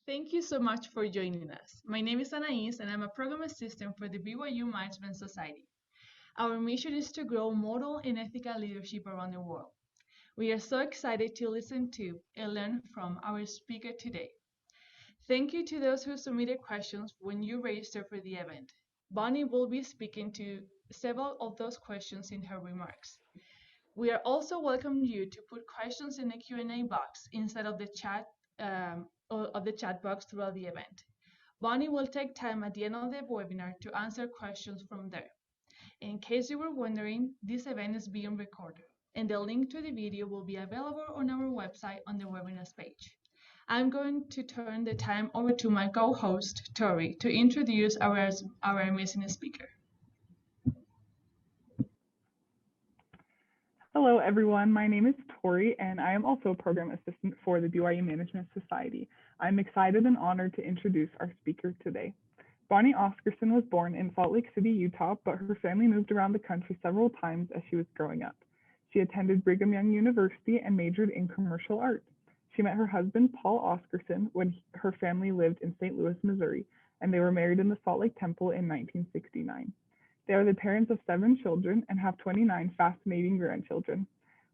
Thank you so much for joining us. My name is Anais, and I'm a program assistant for the BYU Management Society. Our mission is to grow moral and ethical leadership around the world. We are so excited to listen to and learn from our speaker today. Thank you to those who submitted questions when you registered for the event. Bonnie will be speaking to several of those questions in her remarks. We are also welcoming you to put questions in the Q&A box instead of the chat box throughout the event. Bonnie will take time at the end of the webinar to answer questions from there. In case you were wondering, this event is being recorded, and the link to the video will be available on our website on the webinars page. I'm going to turn the time over to my co-host, Tori, to introduce our amazing speaker. Hello, everyone. My name is Tori, and I am also a program assistant for the BYU Management Society. I'm excited and honored to introduce our speaker today. Bonnie Oscarson was born in Salt Lake City, Utah, but her family moved around the country several times as she was growing up. She attended Brigham Young University and majored in commercial art. She met her husband, Paul Oscarson, when her family lived in St. Louis, Missouri, and they were married in the Salt Lake Temple in 1969. They are the parents of 7 children and have 29 fascinating grandchildren.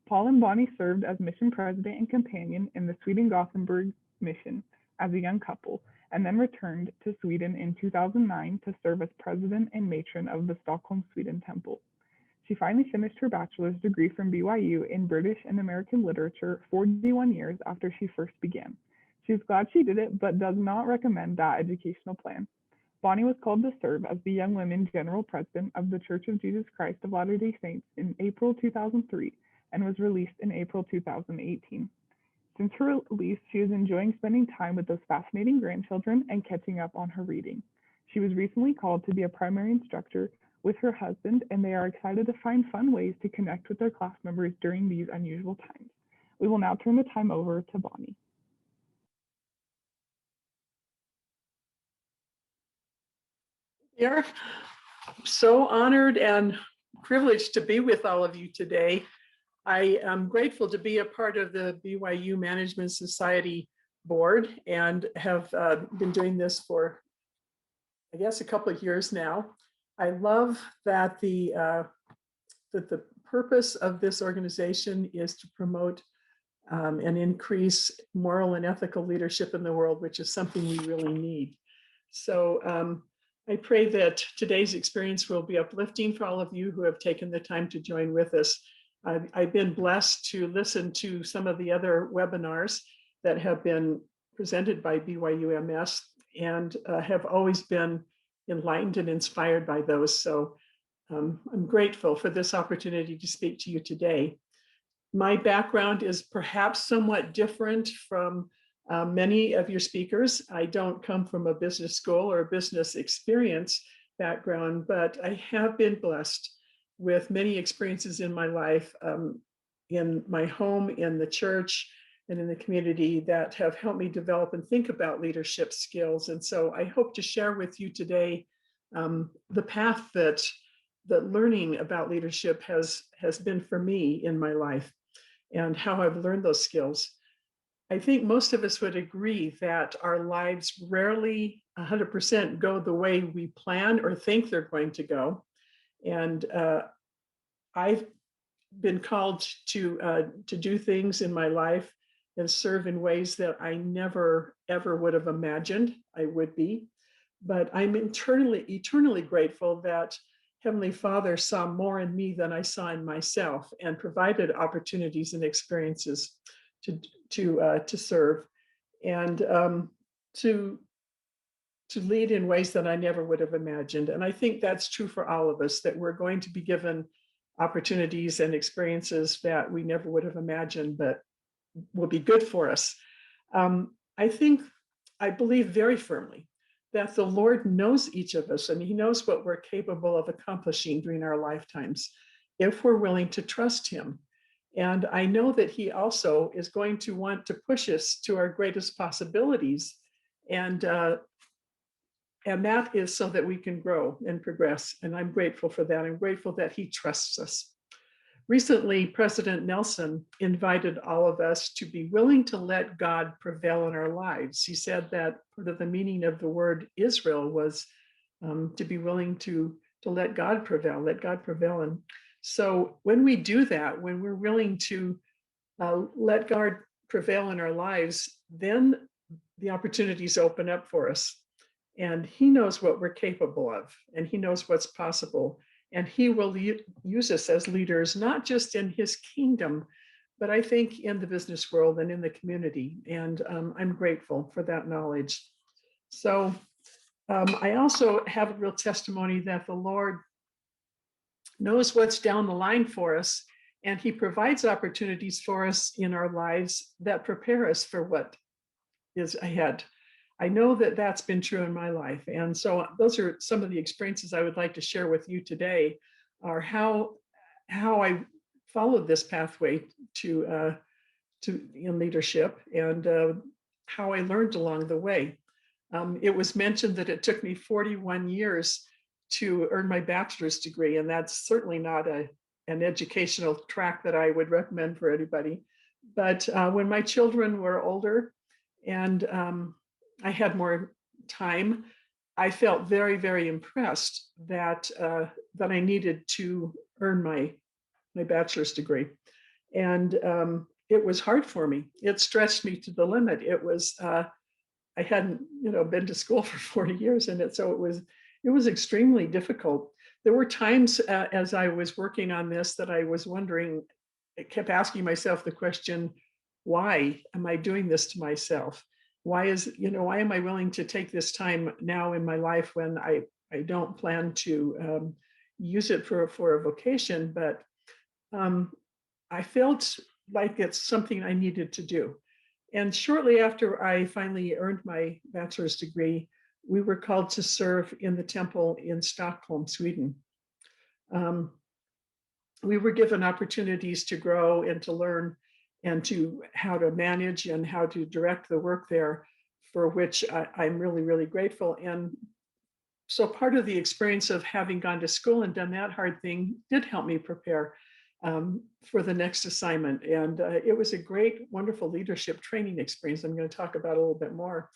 Paul and Bonnie served as mission president and companion in the Sweden-Gothenburg mission as a young couple, and then returned to Sweden in 2009 to serve as president and matron of the Stockholm, Sweden Temple. She finally finished her bachelor's degree from BYU in British and American literature 41 years after she first began. She is glad she did it, but does not recommend that educational plan. Bonnie was called to serve as the Young Women General President of the Church of Jesus Christ of Latter-day Saints in April 2003 and was released in April 2018. Since her release, she is enjoying spending time with those fascinating grandchildren and catching up on her reading. She was recently called to be a primary instructor with her husband, and they are excited to find fun ways to connect with their class members during these unusual times. We will now turn the time over to Bonnie. I'm so honored and privileged to be with all of you today. I am grateful to be a part of the BYU Management Society board and have been doing this for, I guess, a couple of years now. I love that the purpose of this organization is to promote and increase moral and ethical leadership in the world, which is something we really need. So I pray that today's experience will be uplifting for all of you who have taken the time to join with us. I've been blessed to listen to some of the other webinars that have been presented by BYUMS and have always been enlightened and inspired by those. So I'm grateful for this opportunity to speak to you today. My background is perhaps somewhat different from many of your speakers. I don't come from a business school or a business experience background, but I have been blessed with many experiences in my life, in my home, in the church, and in the community that have helped me develop and think about leadership skills. And so I hope to share with you today the path that learning about leadership has been for me in my life and how I've learned those skills. I think most of us would agree that our lives rarely 100% go the way we plan or think they're going to go. And I've been called to do things in my life and serve in ways that I never, ever would have imagined I would be. But I'm eternally grateful that Heavenly Father saw more in me than I saw in myself and provided opportunities and experiences to serve and to lead in ways that I never would have imagined. And I think that's true for all of us, that we're going to be given opportunities and experiences that we never would have imagined, but will be good for us. I believe very firmly that the Lord knows each of us and He knows what we're capable of accomplishing during our lifetimes if we're willing to trust Him. And I know that He also is going to want to push us to our greatest possibilities. And that is so that we can grow and progress. And I'm grateful for that. I'm grateful that He trusts us. Recently, President Nelson invited all of us to be willing to let God prevail in our lives. He said that part of the meaning of the word Israel was to be willing to let God prevail, let God prevail. And so when we do that, when we're willing to let God prevail in our lives, then the opportunities open up for us. And he knows what we're capable of, and he knows what's possible. And he will use us as leaders, not just in his kingdom, but I think in the business world and in the community. And I'm grateful for that knowledge. So I also have a real testimony that the Lord knows what's down the line for us, and he provides opportunities for us in our lives that prepare us for what is ahead. I know that that's been true in my life. And so those are some of the experiences I would like to share with you today, are how I followed this pathway to in leadership, and how I learned along the way. It was mentioned that it took me 41 years to earn my bachelor's degree, and that's certainly not an educational track that I would recommend for anybody. But when my children were older and I had more time, I felt very, very impressed that I needed to earn my bachelor's degree. And it was hard for me. It stretched me to the limit. It was, I hadn't, been to school for 40 years, and so it was extremely difficult. There were times as I was working on this that I was wondering, I kept asking myself the question, why am I doing this to myself? Why am I willing to take this time now in my life when I don't plan to use it for a vocation, but I felt like it's something I needed to do. And shortly after I finally earned my bachelor's degree, we were called to serve in the temple in Stockholm, Sweden. We were given opportunities to grow and to learn and to how to manage and how to direct the work there, for which I'm really, really grateful. And so part of the experience of having gone to school and done that hard thing did help me prepare for the next assignment. And it was a great, wonderful leadership training experience I'm going to talk about a little bit more.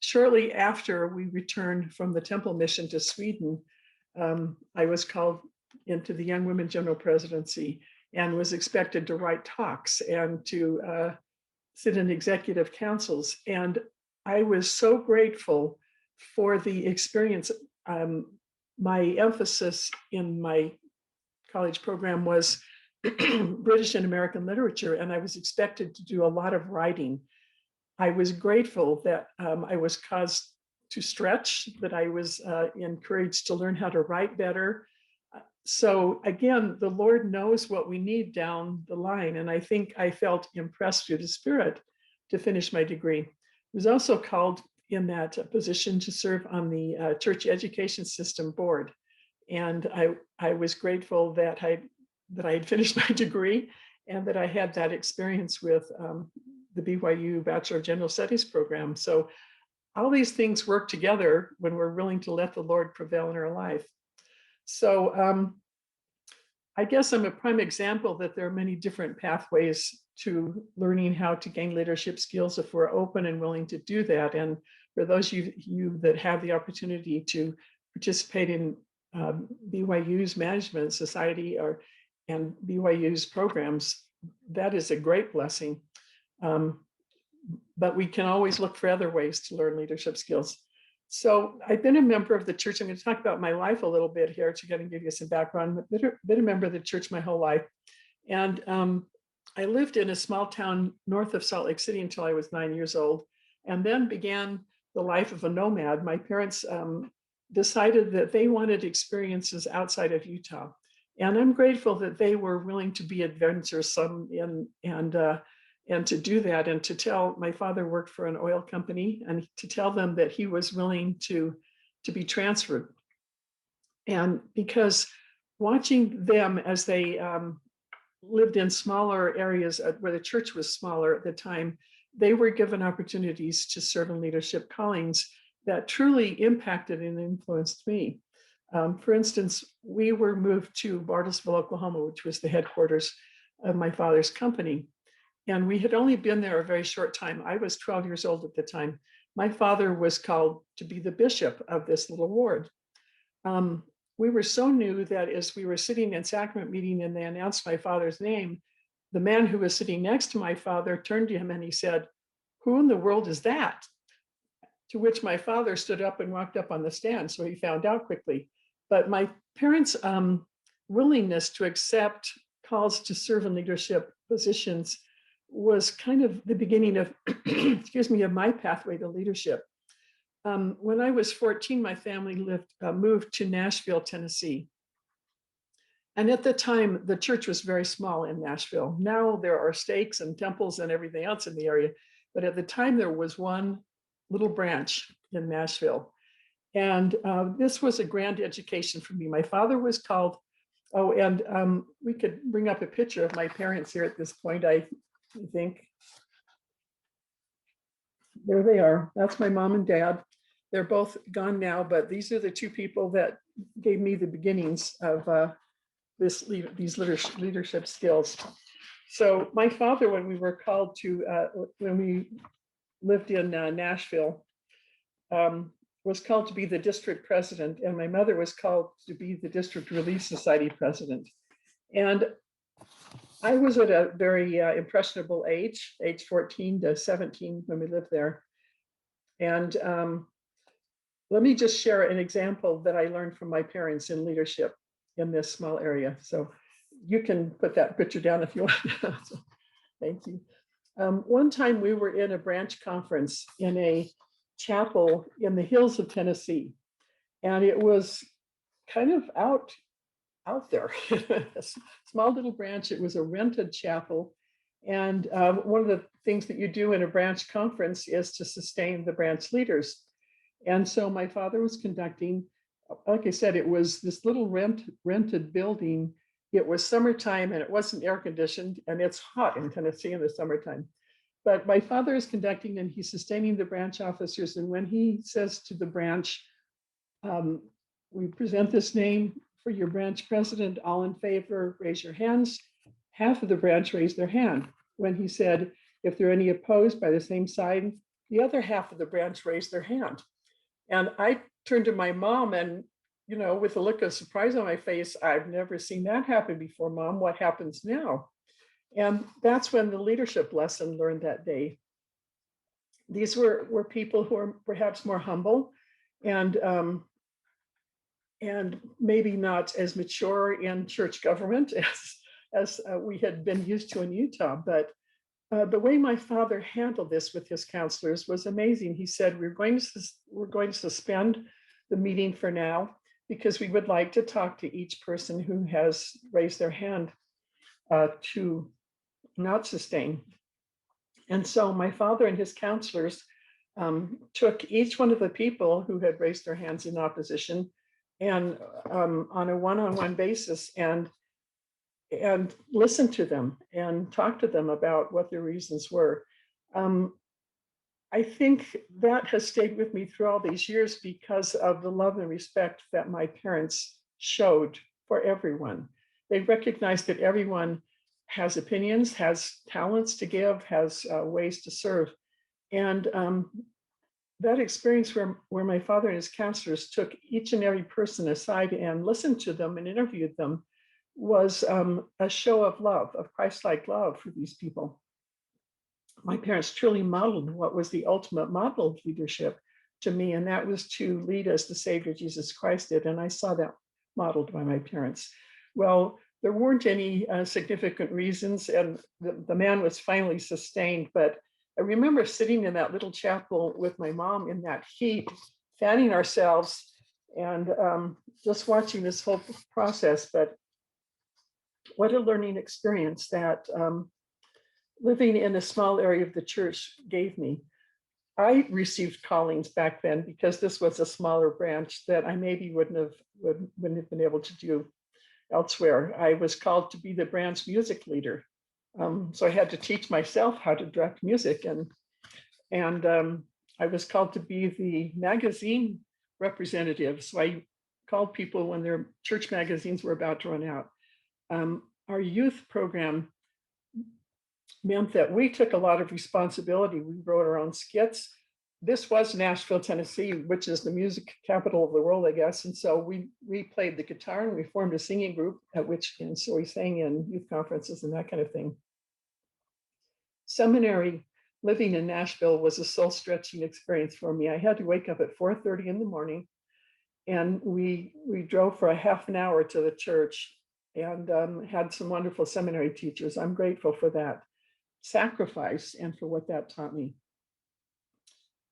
Shortly after we returned from the temple mission to Sweden, I was called into the Young Women General Presidency and was expected to write talks and to sit in executive councils. And I was so grateful for the experience. My emphasis in my college program was British and American literature, and I was expected to do a lot of writing. I was grateful that I was caused to stretch, that I was encouraged to learn how to write better. So again, the Lord knows what we need down the line. And I think I felt impressed through the Spirit to finish my degree. I was also called in that position to serve on the Church Education System Board. And I was grateful that I had finished my degree and that I had that experience with the BYU Bachelor of General Studies program. So all these things work together when we're willing to let the Lord prevail in our life. So I guess I'm a prime example that there are many different pathways to learning how to gain leadership skills if we're open and willing to do that. And for those of you that have the opportunity to participate in BYU's Management Society and BYU's programs, that is a great blessing. But we can always look for other ways to learn leadership skills. So I've been a member of the church. I'm going to talk about my life a little bit here to kind of give you some background. I've been a member of the church my whole life. And I lived in a small town north of Salt Lake City until I was 9 years old, and then began the life of a nomad. My parents decided that they wanted experiences outside of Utah. And I'm grateful that they were willing to be adventuresome and to do that, and to tell, my father worked for an oil company, and to tell them that he was willing to be transferred. And because watching them as they lived in smaller areas where the church was smaller at the time, they were given opportunities to serve in leadership callings that truly impacted and influenced me. For instance, we were moved to Bartlesville, Oklahoma, which was the headquarters of my father's company. And we had only been there a very short time. I was 12 years old at the time. My father was called to be the bishop of this little ward. We were so new that as we were sitting in sacrament meeting and they announced my father's name, the man who was sitting next to my father turned to him and he said, "Who in the world is that?" To which my father stood up and walked up on the stand. So he found out quickly. But my parents' willingness to accept calls to serve in leadership positions was kind of the beginning of, excuse me, of my pathway to leadership. When I was 14, my family moved to Nashville, Tennessee. And at the time, the church was very small in Nashville. Now there are stakes and temples and everything else in the area. But at the time, there was one little branch in Nashville. And this was a grand education for me. My father was called, we could bring up a picture of my parents here at this point, I think. There they are. That's my mom and dad. They're both gone now, but these are the two people that gave me the beginnings of these leadership skills. So my father, when we were called to, when we lived in Nashville, was called to be the district president, and my mother was called to be the district relief society president. And I was at a very impressionable age 14 to 17 when we lived there. And let me just share an example that I learned from my parents in leadership in this small area. So you can put that picture down if you want. Thank you. One time we were in a branch conference in a chapel in the hills of Tennessee, and it was kind of out there, a small little branch. It was a rented chapel. And one of the things that you do in a branch conference is to sustain the branch leaders. And so my father was conducting, like I said, it was this little rented building. It was summertime and it wasn't air conditioned, and it's hot in Tennessee in the summertime. But my father is conducting and he's sustaining the branch officers. And when he says to the branch, we present this name for your branch president, all in favor, raise your hands. Half of the branch raised their hand. When he said, if there are any opposed by the same side, the other half of the branch raised their hand. And I turned to my mom and, you know, with a look of surprise on my face, I've never seen that happen before, Mom. What happens now? And that's when the leadership lesson learned that day. These were people who are perhaps more humble and maybe not as mature in church government as we had been used to in Utah. But the way my father handled this with his counselors was amazing. He said, we're going to suspend the meeting for now because we would like to talk to each person who has raised their hand to not sustain. And so my father and his counselors took each one of the people who had raised their hands in opposition and on a one-on-one basis and listen to them and talk to them about what their reasons were. I think that has stayed with me through all these years because of the love and respect that my parents showed for everyone. They recognized that everyone has opinions, has talents to give, has ways to serve. And that experience where my father and his counselors took each and every person aside and listened to them and interviewed them was a show of love, of Christ-like love for these people. My parents truly modeled what was the ultimate model of leadership to me, and that was to lead as the Savior Jesus Christ did. And I saw that modeled by my parents. Well, there weren't any significant reasons, and the man was finally sustained. But I remember sitting in that little chapel with my mom in that heat, fanning ourselves, and just watching this whole process. But what a learning experience that living in a small area of the church gave me. I received callings back then because this was a smaller branch that I maybe wouldn't have been able to do elsewhere. I was called to be the branch music leader. So I had to teach myself how to direct music, and I was called to be the magazine representative. So I called people when their church magazines were about to run out. Our youth program meant that we took a lot of responsibility. We wrote our own skits. This was Nashville, Tennessee, which is the music capital of the world, I guess. And so we played the guitar and we formed a singing group and so we sang in youth conferences and that kind of thing. Seminary, living in Nashville, was a soul-stretching experience for me. I had to wake up at 4:30 in the morning, and we drove for a half an hour to the church and had some wonderful seminary teachers. I'm grateful for that sacrifice and for what that taught me.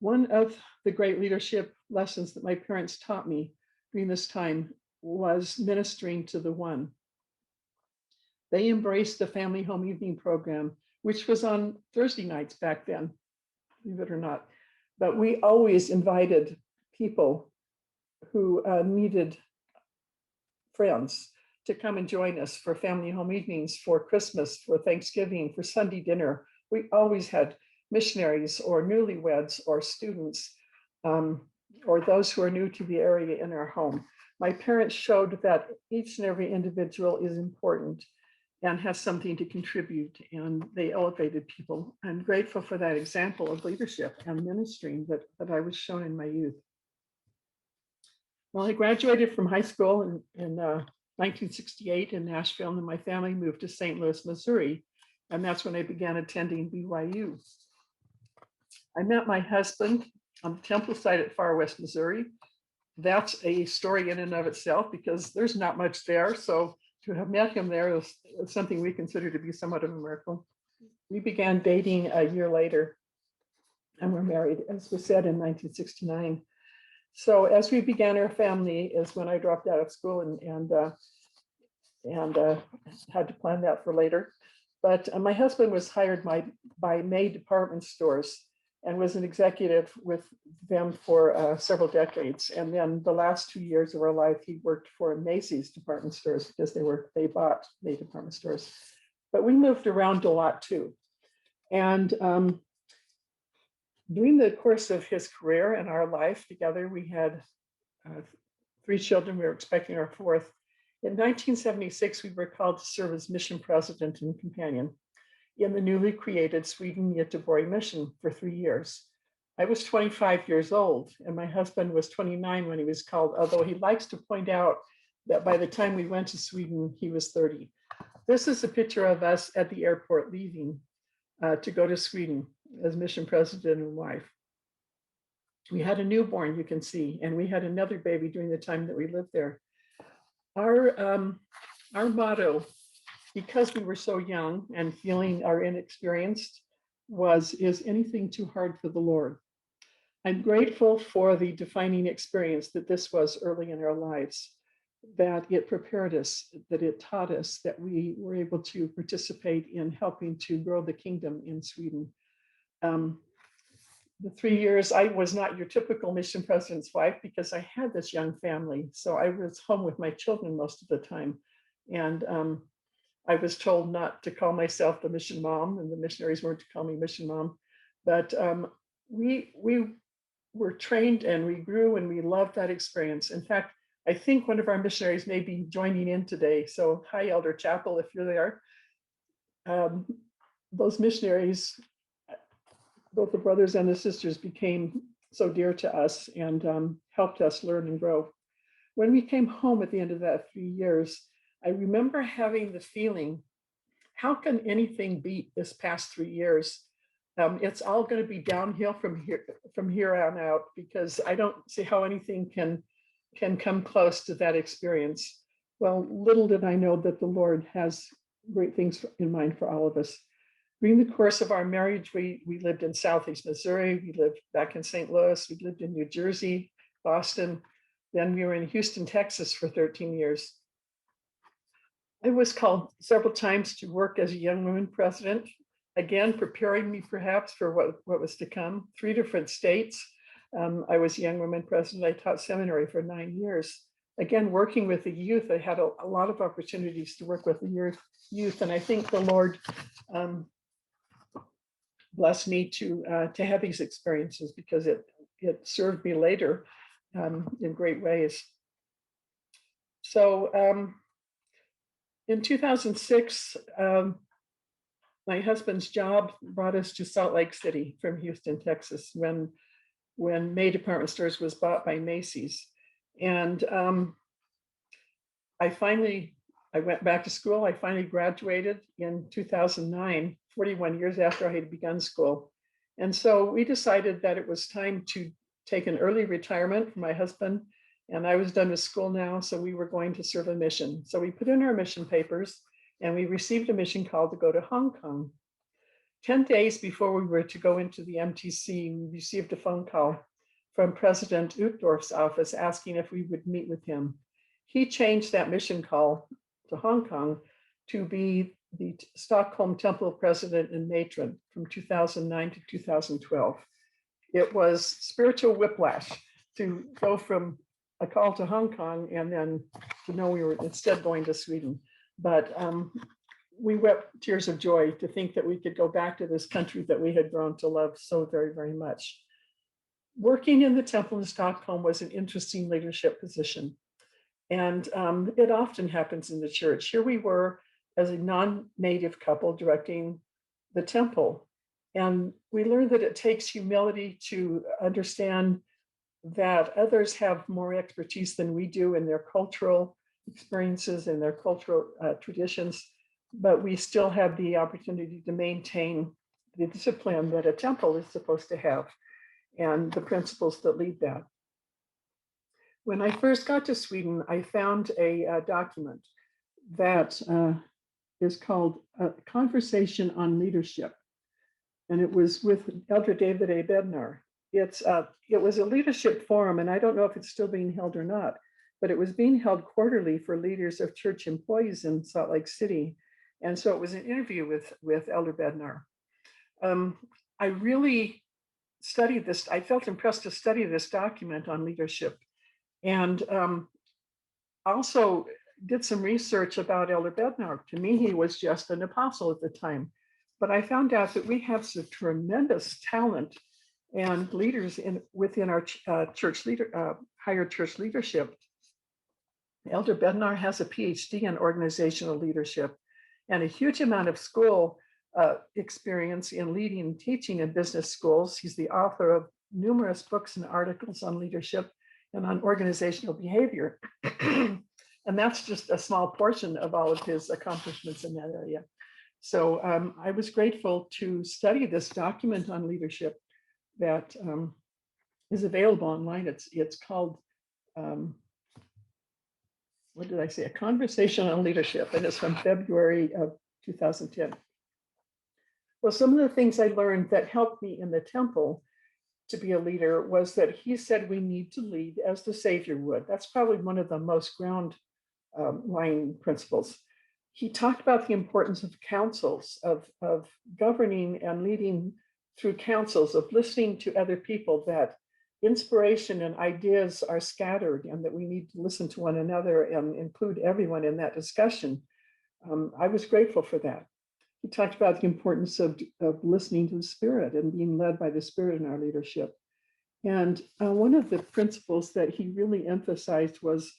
One of the great leadership lessons that my parents taught me during this time was ministering to the one. They embraced the family home evening program, which was on Thursday nights back then, believe it or not. But we always invited people who needed friends to come and join us for family home evenings, for Christmas, for Thanksgiving, for Sunday dinner. We always had missionaries or newlyweds or students or those who are new to the area in our home. My parents showed that each and every individual is important and has something to contribute, and they elevated people. I'm grateful for that example of leadership and ministering that I was shown in my youth. Well, I graduated from high school in 1968 in Nashville, and then my family moved to St. Louis, Missouri, and that's when I began attending BYU. I met my husband on the Temple site at Far West, Missouri. That's a story in and of itself because there's not much there, so to have met him there is something we consider to be somewhat of a miracle. We began dating a year later, and we're married, as was said, in 1969. So as we began our family is when I dropped out of school and had to plan that for later. But my husband was hired by May department stores and was an executive with them for several decades. And then the last 2 years of our life, he worked for Macy's department stores because they bought May department stores. But we moved around a lot too. And during the course of his career and our life together, we had 3 children. We were expecting our 4th. In 1976, we were called to serve as mission president and companion in the newly created Sweden Göteborg mission for 3 years. I was 25 years old, and my husband was 29 when he was called, although he likes to point out that by the time we went to Sweden, he was 30. This is a picture of us at the airport leaving to go to Sweden as mission president and wife. We had a newborn, you can see, and we had another baby during the time that we lived there. Our motto, because we were so young and feeling our inexperienced, is anything too hard for the Lord? I'm grateful for the defining experience that this was early in our lives, that it prepared us, that it taught us, that we were able to participate in helping to grow the kingdom in Sweden. The 3 years, I was not your typical mission president's wife because I had this young family. So I was home with my children most of the time. And I was told not to call myself the mission mom, and the missionaries weren't to call me mission mom. But we were trained and we grew and we loved that experience. In fact, I think one of our missionaries may be joining in today. So hi, Elder Chapel, if you're there. Those missionaries, both the brothers and the sisters, became so dear to us and helped us learn and grow. When we came home at the end of that 3 years, I remember having the feeling, how can anything beat this past 3 years? It's all going to be downhill from here on out, because I don't see how anything can come close to that experience. Well, little did I know that the Lord has great things in mind for all of us. During the course of our marriage, we lived in Southeast Missouri. We lived back in St. Louis. We lived in New Jersey, Boston. Then we were in Houston, Texas for 13 years. I was called several times to work as a young women president, again, preparing me perhaps for what was to come. 3 different states. I was a young women president. I taught seminary for 9 years. Again, working with the youth, I had a lot of opportunities to work with the youth. And I think the Lord blessed me to have these experiences because it served me later in great ways. So in 2006, my husband's job brought us to Salt Lake City from Houston, Texas, when May Department Stores was bought by Macy's. And I went back to school. I finally graduated in 2009, 41 years after I had begun school. And so we decided that it was time to take an early retirement for my husband. And I was done with school now, so we were going to serve a mission. So we put in our mission papers and we received a mission call to go to Hong Kong. 10 days before we were to go into the MTC, we received a phone call from President Uchtdorf's office asking if we would meet with him. He changed that mission call to Hong Kong to be the Stockholm Temple President and Matron from 2009 to 2012. It was spiritual whiplash to go from a call to Hong Kong and then to know we were instead going to Sweden. But we wept tears of joy to think that we could go back to this country that we had grown to love so very, very much. Working in the temple in Stockholm was an interesting leadership position. And it often happens in the church. Here we were as a non-native couple directing the temple. And we learned that it takes humility to understand that others have more expertise than we do in their cultural experiences and their cultural traditions, but we still have the opportunity to maintain the discipline that a temple is supposed to have and the principles that lead that. When I first got to Sweden, I found a document that is called Conversation on Leadership. And it was with Elder David A. Bednar. It was a leadership forum, and I don't know if it's still being held or not, but it was being held quarterly for leaders of church employees in Salt Lake City. And so it was an interview with Elder Bednar. I really studied this. I felt impressed to study this document on leadership, and also did some research about Elder Bednar. To me, he was just an apostle at the time. But I found out that we have some tremendous talent and leaders within our higher church leadership. Elder Bednar has a PhD in organizational leadership and a huge amount of school experience in leading and teaching in business schools. He's the author of numerous books and articles on leadership and on organizational behavior. And that's just a small portion of all of his accomplishments in that area. So I was grateful to study this document on leadership that is available online. It's called, what did I say? A Conversation on Leadership, and it's from February of 2010. Well, some of the things I learned that helped me in the temple to be a leader was that he said we need to lead as the Savior would. That's probably one of the most ground-lying principles. He talked about the importance of councils, of governing and leading through councils, of listening to other people, that inspiration and ideas are scattered and that we need to listen to one another and include everyone in that discussion. I was grateful for that. He talked about the importance of listening to the Spirit and being led by the Spirit in our leadership. And one of the principles that he really emphasized was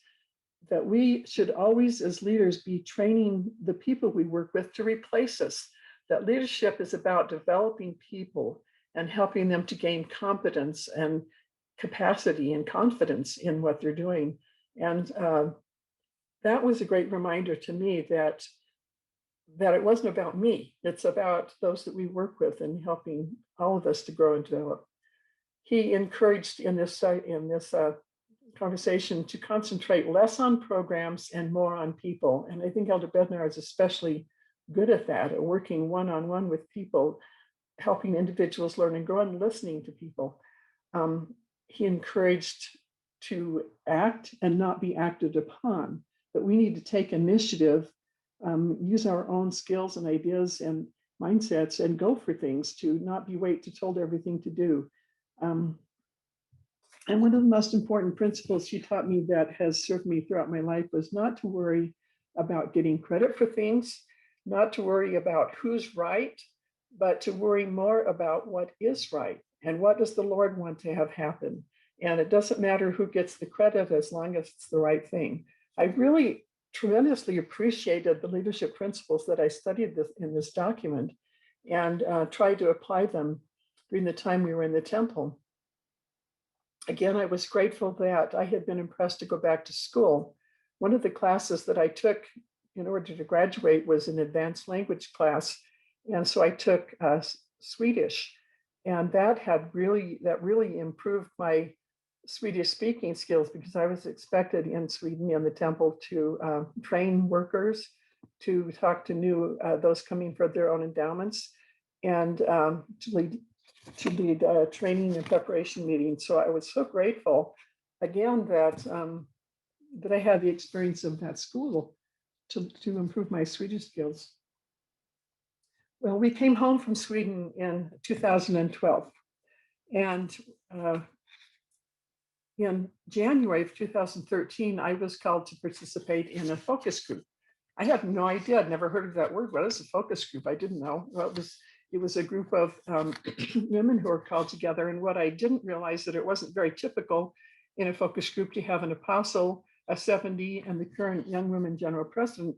that we should always, as leaders, be training the people we work with to replace us. That leadership is about developing people and helping them to gain competence and capacity and confidence in what they're doing. And that was a great reminder to me that it wasn't about me. It's about those that we work with and helping all of us to grow and develop. He encouraged in this conversation to concentrate less on programs and more on people. And I think Elder Bednar is especially good at that, at working one-on-one with people, helping individuals learn and grow and listening to people. He encouraged to act and not be acted upon, that we need to take initiative, use our own skills and ideas and mindsets and go for things, to not be told everything to do. And one of the most important principles she taught me that has served me throughout my life was not to worry about getting credit for things, not to worry about who's right, but to worry more about what is right and what does the Lord want to have happen. And it doesn't matter who gets the credit as long as it's the right thing. I really tremendously appreciated the leadership principles that I studied in this document and tried to apply them during the time we were in the temple. Again, I was grateful that I had been impressed to go back to school. One of the classes that I took in order to graduate was an advanced language class. And so I took Swedish, and that really improved my Swedish speaking skills, because I was expected in Sweden in the temple to train workers, to talk to those coming for their own endowments, and to lead training and preparation meetings. So I was so grateful again that I had the experience of that school to improve my Swedish skills. Well, we came home from Sweden in 2012, and in January of 2013, I was called to participate in a focus group. I had no idea, I'd never heard of that word. What is a focus group? I didn't know. Well, it was a group of women who were called together. And what I didn't realize, that it wasn't very typical in a focus group to have an apostle, a 70, and the current Young Women General President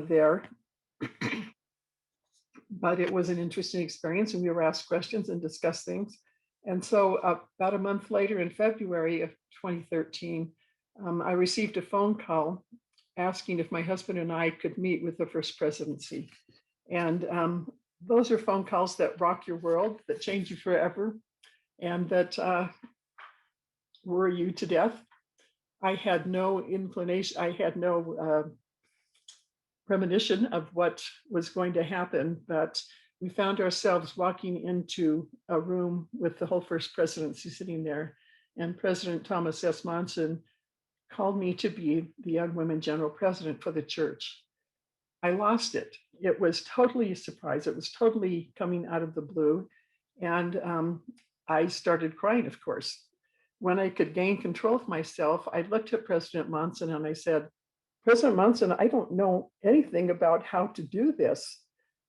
there. But it was an interesting experience, and we were asked questions and discussed things. And so about a month later, in February of 2013, I received a phone call asking if my husband and I could meet with the First Presidency. And those are phone calls that rock your world, that change you forever, and that worry you to death. I had no inclination, I had no premonition of what was going to happen, but we found ourselves walking into a room with the whole First Presidency sitting there, and President Thomas S. Monson called me to be the Young Women General President for the church. I lost it. It was totally a surprise. It was totally coming out of the blue. And I started crying, of course. When I could gain control of myself, I looked at President Monson and I said, President Monson, I don't know anything about how to do this.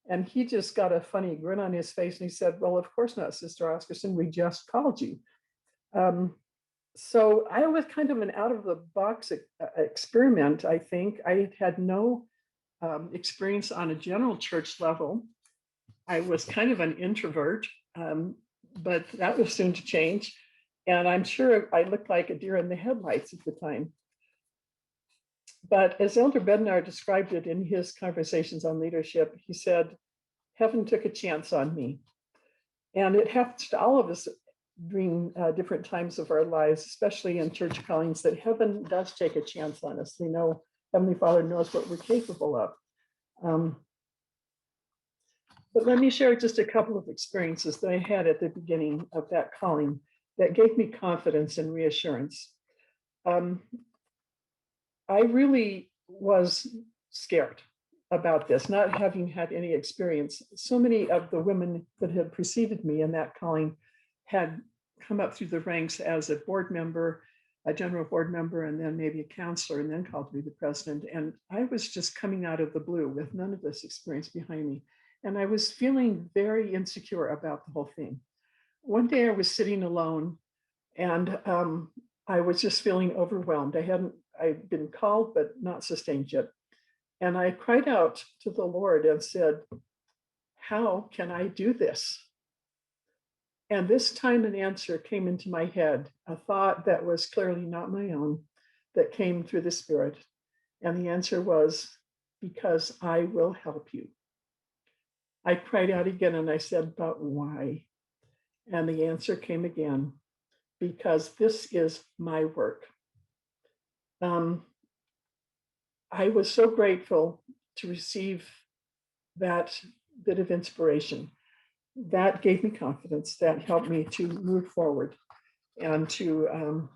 And he just got a funny grin on his face and he said, well, of course not, Sister Oscarson, we just called you. So I was kind of an out of the box experiment, I think. I had no experience on a general church level. I was kind of an introvert, but that was soon to change. And I'm sure I looked like a deer in the headlights at the time. But as Elder Bednar described it in his Conversations on Leadership, he said, heaven took a chance on me. And it happens to all of us during different times of our lives, especially in church callings, that heaven does take a chance on us. We know Heavenly Father knows what we're capable of. But let me share just a couple of experiences that I had at the beginning of that calling that gave me confidence and reassurance. I really was scared about this, not having had any experience. So many of the women that had preceded me in that calling had come up through the ranks as a board member, a general board member, and then maybe a counselor, and then called to be the president. And I was just coming out of the blue with none of this experience behind me. And I was feeling very insecure about the whole thing. One day I was sitting alone, and I was just feeling overwhelmed. I'd been called, but not sustained yet. And I cried out to the Lord and said, how can I do this? And this time an answer came into my head, a thought that was clearly not my own, that came through the Spirit. And the answer was, because I will help you. I cried out again and I said, but why? And the answer came again, because this is my work. I was so grateful to receive that bit of inspiration. That gave me confidence. That helped me to move forward and to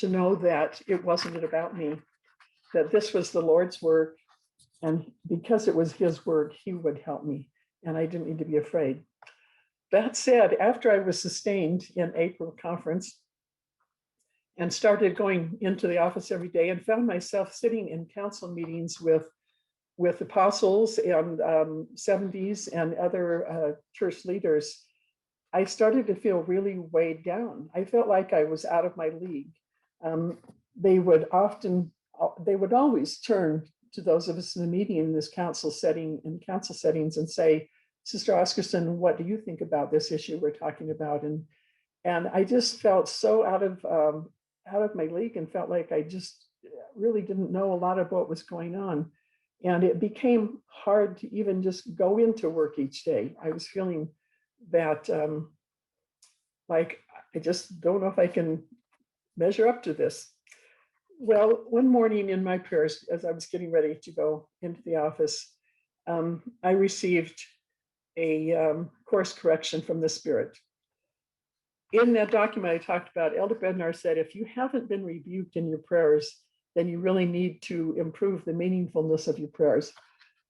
know that it wasn't about me, that this was the Lord's work. And because it was his work, he would help me. And I didn't need to be afraid. That said, after I was sustained in April conference and started going into the office every day and found myself sitting in council meetings with apostles and 70s and other church leaders, I started to feel really weighed down. I felt like I was out of my league. They would often they would always turn to those of us in the meeting in this council setting, in council settings, and say, Sister Oscarson, what do you think about this issue we're talking about? And I just felt so out of my league and felt like I just really didn't know a lot of what was going on. And it became hard to even just go into work each day. I was feeling that like, I just don't know if I can measure up to this. Well, one morning in my prayers, as I was getting ready to go into the office, I received a course correction from the Spirit. In that document I talked about, Elder Bednar said, if you haven't been rebuked in your prayers, then you really need to improve the meaningfulness of your prayers.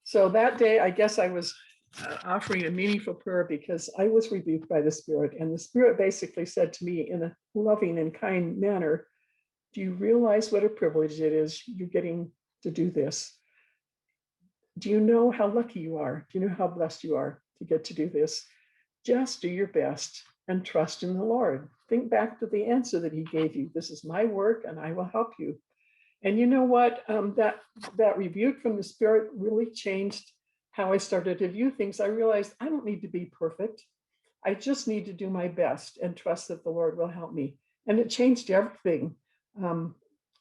So that day, I guess I was offering a meaningful prayer because I was rebuked by the Spirit. And the Spirit basically said to me in a loving and kind manner, do you realize what a privilege it is you're getting to do this? Do you know how lucky you are? Do you know how blessed you are to get to do this? Just do your best and trust in the Lord. Think back to the answer that he gave you. This is my work and I will help you. And you know what? That rebuke from the Spirit really changed how I started to view things. I realized I don't need to be perfect. I just need to do my best and trust that the Lord will help me. And it changed everything.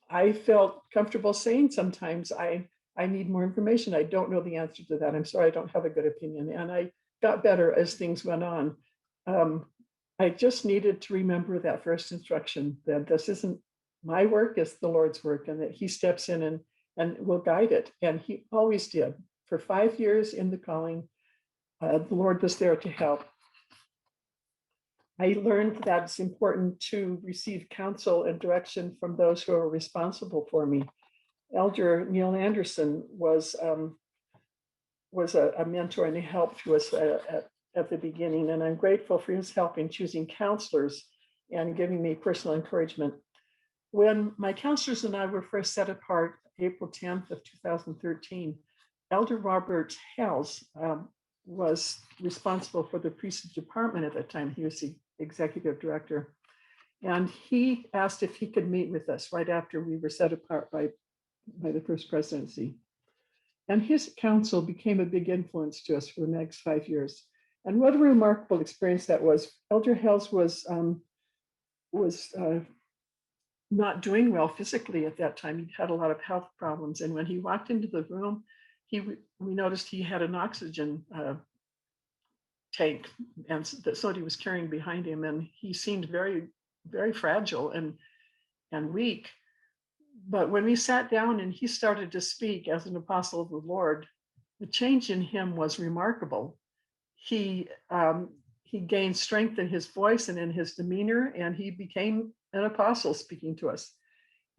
I felt comfortable saying sometimes I need more information. I don't know the answer to that. I'm sorry, I don't have a good opinion. And I got better as things went on. I just needed to remember that first instruction, that this isn't my work, it's the Lord's work, and that he steps in and will guide it. And he always did. For 5 years in the calling, the Lord was there to help. I learned that it's important to receive counsel and direction from those who are responsible for me. Elder Neil Anderson was a mentor and he helped to us at the beginning. And I'm grateful for his help in choosing counselors and giving me personal encouragement. When my counselors and I were first set apart, April 10th of 2013, Elder Robert Hales was responsible for the priesthood department at that time. He was the executive director. And he asked if he could meet with us right after we were set apart by the First Presidency. And his counsel became a big influence to us for the next 5 years. And what a remarkable experience that was. Elder Hales was not doing well physically at that time. He had a lot of health problems. And when he walked into the room, we noticed he had an oxygen tank and that somebody was carrying behind him. And he seemed very, very fragile and weak. But when we sat down and he started to speak as an apostle of the Lord, the change in him was remarkable. He gained strength in his voice and in his demeanor, and he became an apostle speaking to us.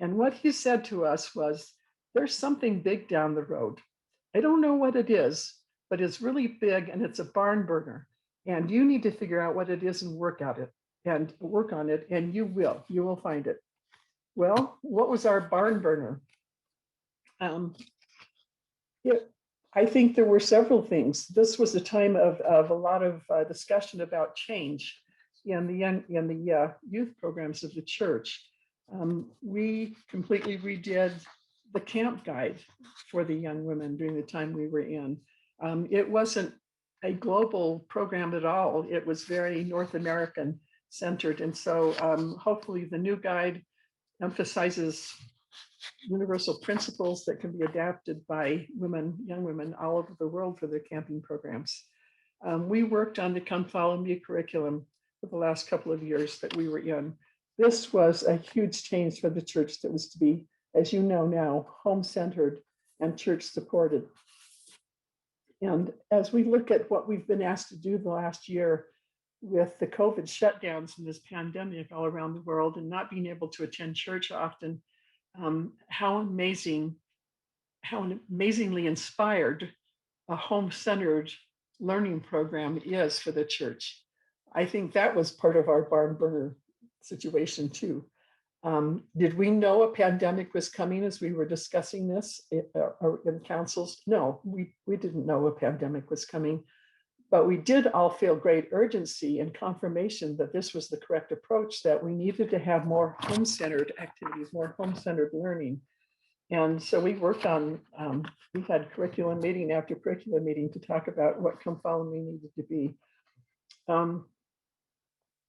And what he said to us was, there's something big down the road. I don't know what it is, but it's really big and it's a barn burner. And you need to figure out what it is and work on it, and you will find it. Well, what was our barn burner? I think there were several things. This was a time of a lot of discussion about change in the youth programs of the church. We completely redid the camp guide for the young women during the time we were in. It wasn't a global program at all. It was very North American centered. And so hopefully the new guide emphasizes universal principles that can be adapted by young women all over the world for their camping programs. We worked on the Come Follow Me curriculum for the last couple of years that we were in. This was a huge change for the church that was to be, as you know now, home-centered and church-supported. And as we look at what we've been asked to do the last year with the COVID shutdowns and this pandemic all around the world and not being able to attend church often, how amazingly inspired a home-centered learning program is for the church. I think that was part of our barn burner situation too. Did we know a pandemic was coming as we were discussing this in councils? No, we didn't know a pandemic was coming, but we did all feel great urgency and confirmation that this was the correct approach, that we needed to have more home-centered activities, more home-centered learning. And so we worked on, we've had curriculum meeting after curriculum meeting to talk about what come following needed to be.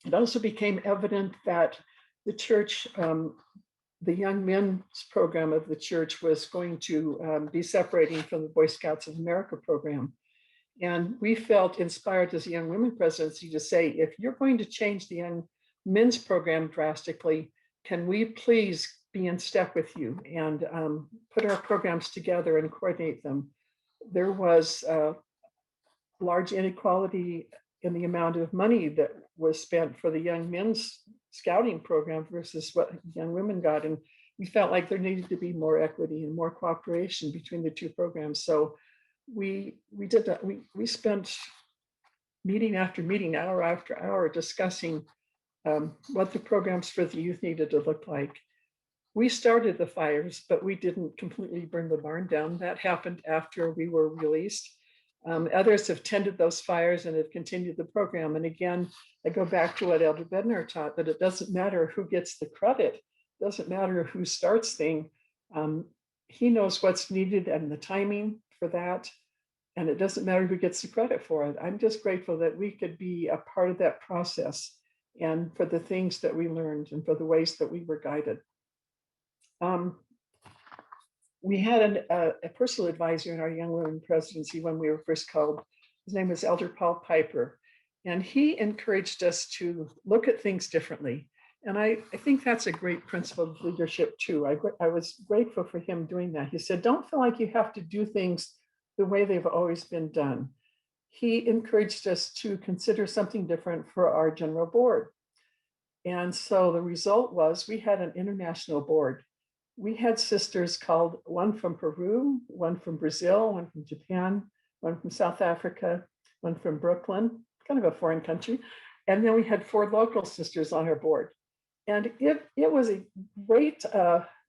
It also became evident that the church, the young men's program of the church was going to be separating from the Boy Scouts of America program. And we felt inspired as a young women presidency to say, if you're going to change the young men's program drastically, can we please be in step with you and put our programs together and coordinate them? There was large inequality in the amount of money that was spent for the young men's scouting program versus what young women got. And we felt like there needed to be more equity and more cooperation between the two programs. So we did that. We spent meeting after meeting, hour after hour, discussing what the programs for the youth needed to look like. We started the fires, but we didn't completely burn the barn down. That happened after we were released. Others have tended those fires and have continued the program. And again, I go back to what Elder Bednar taught, that it doesn't matter who gets the credit, it doesn't matter who starts things. He knows what's needed and the timing for that. And it doesn't matter who gets the credit for it. I'm just grateful that we could be a part of that process and for the things that we learned and for the ways that we were guided. We had a personal advisor in our young women presidency when we were first called. His name was Elder Paul Piper, and he encouraged us to look at things differently. And I think that's a great principle of leadership too. I was grateful for him doing that. He said, don't feel like you have to do things the way they've always been done. He encouraged us to consider something different for our general board. And so the result was we had an international board. We had sisters called, one from Peru, one from Brazil, one from Japan, one from South Africa, one from Brooklyn, kind of a foreign country. And then we had 4 local sisters on our board. And it was a great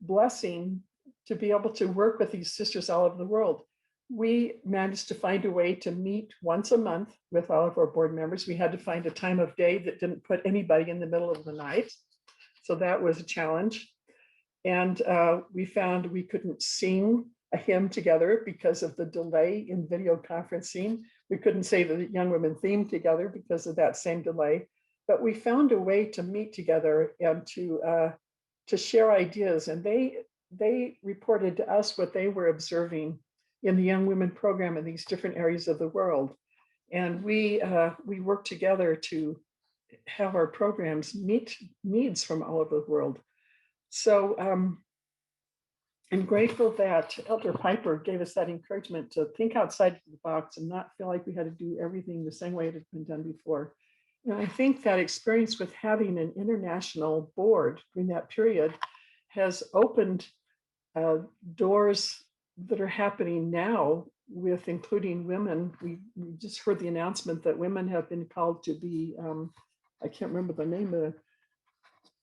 blessing to be able to work with these sisters all over the world. We managed to find a way to meet once a month with all of our board members. We had to find a time of day that didn't put anybody in the middle of the night. So that was a challenge. And we found we couldn't sing a hymn together because of the delay in video conferencing. We couldn't say the young women theme together because of that same delay. But we found a way to meet together and to share ideas. And they reported to us what they were observing in the young women program in these different areas of the world. And we worked together to have our programs meet needs from all over the world. So I'm grateful that Elder Piper gave us that encouragement to think outside the box and not feel like we had to do everything the same way it had been done before. And I think that experience with having an international board during that period has opened doors that are happening now with including women. We just heard the announcement that women have been called to be, I can't remember the name of the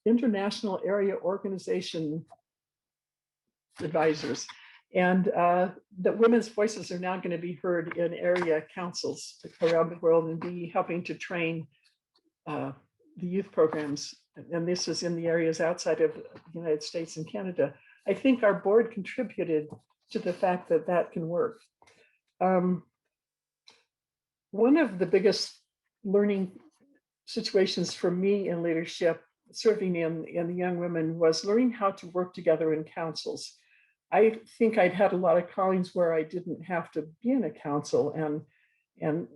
International Area Organization advisors, and that women's voices are now going to be heard in area councils around the world and be helping to train the youth programs. And this is in the areas outside of the United States and Canada. I think our board contributed to the fact that that can work. One of the biggest learning situations for me in leadership, serving in the young women, was learning how to work together in councils. I think I'd had a lot of callings where I didn't have to be in a council, and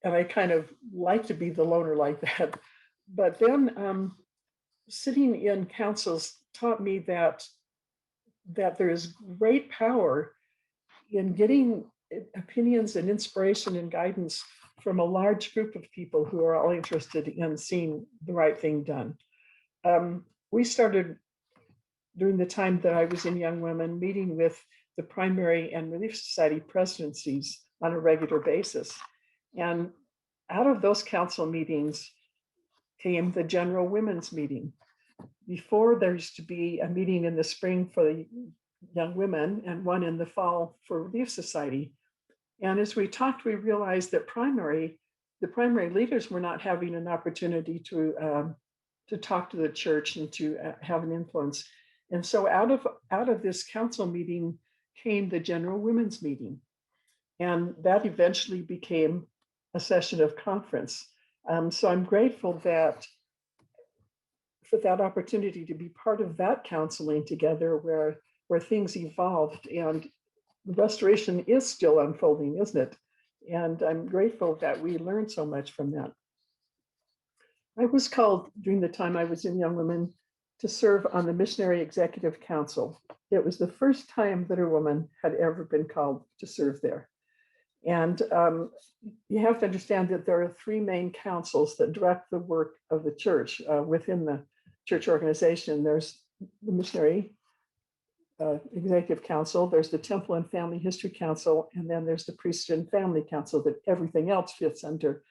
I kind of like to be the loner like that. But then sitting in councils taught me that there is great power in getting opinions and inspiration and guidance from a large group of people who are all interested in seeing the right thing done. We started during the time that I was in Young Women meeting with the Primary and Relief Society presidencies on a regular basis. And out of those council meetings came the General Women's Meeting. Before, there used to be a meeting in the spring for the young women and one in the fall for Relief Society. And as we talked, we realized that the primary leaders were not having an opportunity to talk to the church and to have an influence. And so out of this council meeting came the general women's meeting. And that eventually became a session of conference. So I'm grateful for that opportunity to be part of that counseling together where things evolved, and restoration is still unfolding, isn't it? And I'm grateful that we learned so much from that. I was called during the time I was in Young Women to serve on the Missionary Executive Council. It was the first time that a woman had ever been called to serve there. And you have to understand that there are three main councils that direct the work of the church within the church organization. There's the Missionary Executive Council, there's the Temple and Family History Council, and then there's the Priesthood and Family Council that everything else fits under.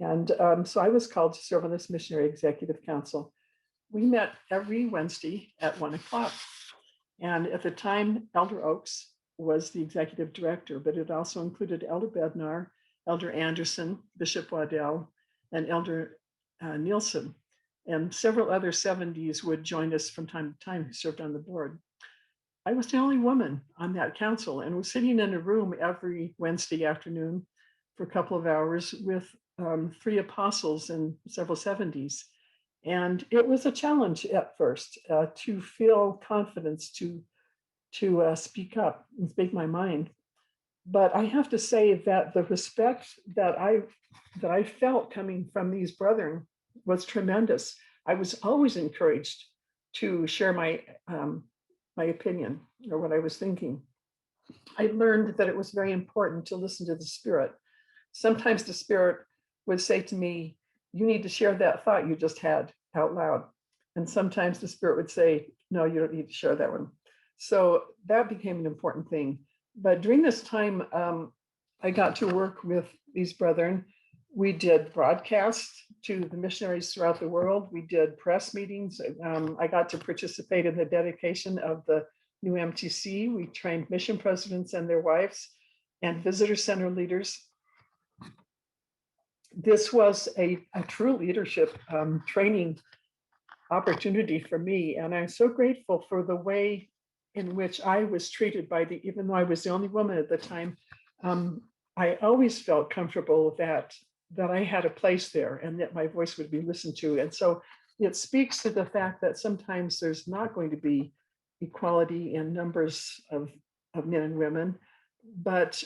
And so I was called to serve on this Missionary Executive Council. We met every Wednesday at 1 o'clock. And at the time, Elder Oakes was the executive director, but it also included Elder Bednar, Elder Anderson, Bishop Waddell, and Elder Nielsen. And several other 70s would join us from time to time who served on the board. I was the only woman on that council and was sitting in a room every Wednesday afternoon for a couple of hours with three apostles and several 70s. And it was a challenge at first to feel confidence to speak up and speak my mind. But I have to say that the respect that I felt coming from these brethren was tremendous. I was always encouraged to share my opinion or what I was thinking. I learned that it was very important to listen to the Spirit. Sometimes the Spirit would say to me, "You need to share that thought you just had out loud." And sometimes the Spirit would say, "No, you don't need to share that one." So that became an important thing. But during this time, I got to work with these brethren. We did broadcasts to the missionaries throughout the world. We did press meetings. I got to participate in the dedication of the new MTC. We trained mission presidents and their wives and visitor center leaders. This was a true leadership training opportunity for me. And I'm so grateful for the way in which I was treated even though I was the only woman at the time. I always felt comfortable that I had a place there and that my voice would be listened to. And so it speaks to the fact that sometimes there's not going to be equality in numbers of men and women, but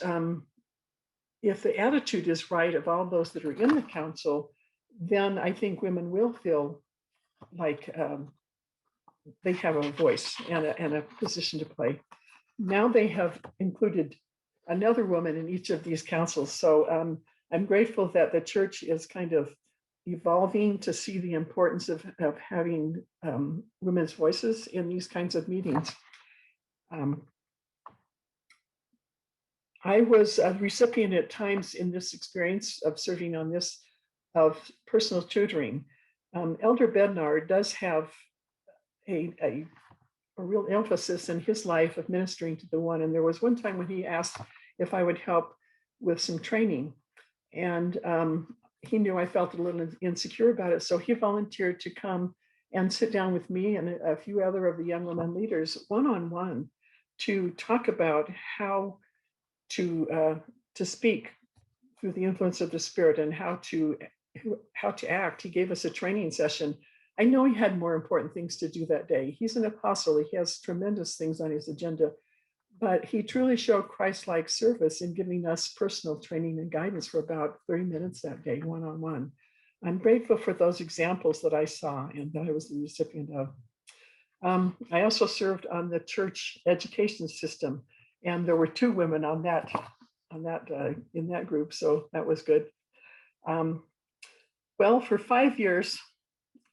if the attitude is right of all those that are in the council, then I think women will feel like they have a voice and a position to play. Now they have included another woman in each of these councils. So I'm grateful that the church is kind of evolving to see the importance of having women's voices in these kinds of meetings. I was a recipient at times in this experience of serving on this of personal tutoring. Elder Bednar does have a real emphasis in his life of ministering to the one. And there was one time when he asked if I would help with some training. And he knew I felt a little insecure about it. So he volunteered to come and sit down with me and a few other of the young women leaders one-on-one to talk about how to speak through the influence of the Spirit and how to act. He gave us a training session. I know he had more important things to do that day. He's an apostle. He has tremendous things on his agenda, but he truly showed Christ-like service in giving us personal training and guidance for about 30 minutes that day, one-on-one. I'm grateful for those examples that I saw and that I was the recipient of. I also served on the church education system, and there were two women in that group, so that was good. Well, for 5 years,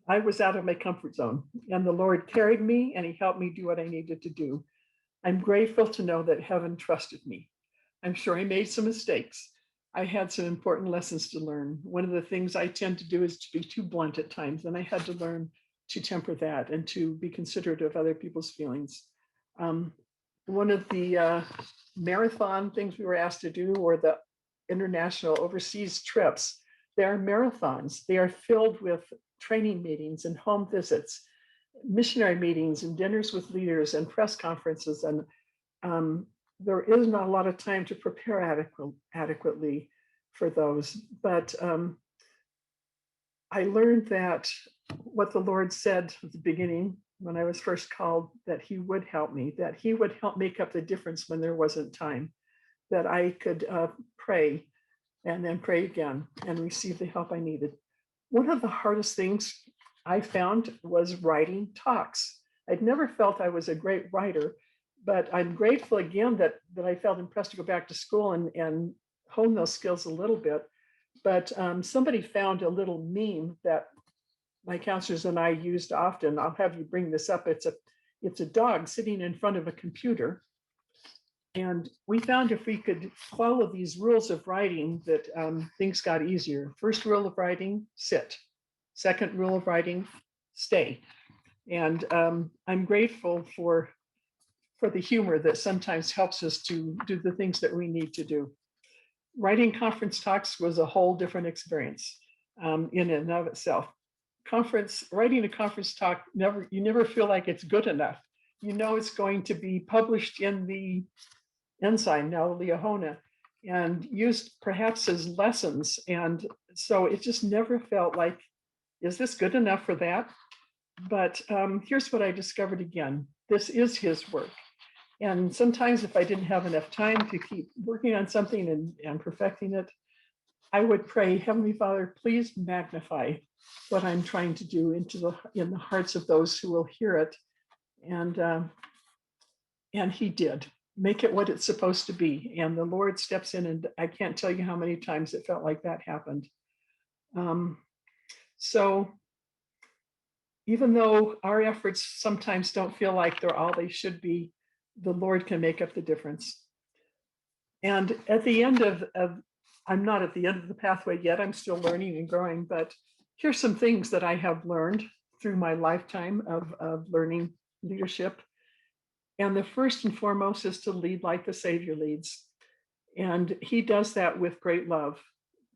I was out of my comfort zone, and the Lord carried me and he helped me do what I needed to do. I'm grateful to know that heaven trusted me. I'm sure I made some mistakes. I had some important lessons to learn. One of the things I tend to do is to be too blunt at times, and I had to learn to temper that and to be considerate of other people's feelings. One of the marathon things we were asked to do were the international overseas trips. They are marathons. They are filled with training meetings and home visits. missionary meetings and dinners with leaders and press conferences, and there is not a lot of time to prepare adequately for those. But I learned that what the Lord said at the beginning when I was first called, that he would help me, that he would help make up the difference when there wasn't time, that I could pray and then pray again and receive the help I needed. One of the hardest things I found was writing talks. I'd never felt I was a great writer, but I'm grateful again that I felt impressed to go back to school and hone those skills a little bit. But somebody found a little meme that my counselors and I used often. I'll have you bring this up. It's a dog sitting in front of a computer. And we found if we could follow these rules of writing that things got easier. First rule of writing, sit. Second rule of writing, stay. And I'm grateful for the humor that sometimes helps us to do the things that we need to do. Writing conference talks was a whole different experience in and of itself. Writing a conference talk, you never feel like it's good enough. You know it's going to be published in the Ensign, now Liahona, and used perhaps as lessons. And so it just never felt like, is this good enough for that? But here's what I discovered again. This is his work. And sometimes if I didn't have enough time to keep working on something and perfecting it, I would pray, Heavenly Father, please magnify what I'm trying to do in the hearts of those who will hear it. And he did. Make it what it's supposed to be. And the Lord steps in, and I can't tell you how many times it felt like that happened. So even though our efforts sometimes don't feel like they're all they should be, the Lord can make up the difference. And at the end of I'm not at the end of the pathway yet, I'm still learning and growing, but here's some things that I have learned through my lifetime of learning leadership. And the first and foremost is to lead like the Savior leads. And he does that with great love.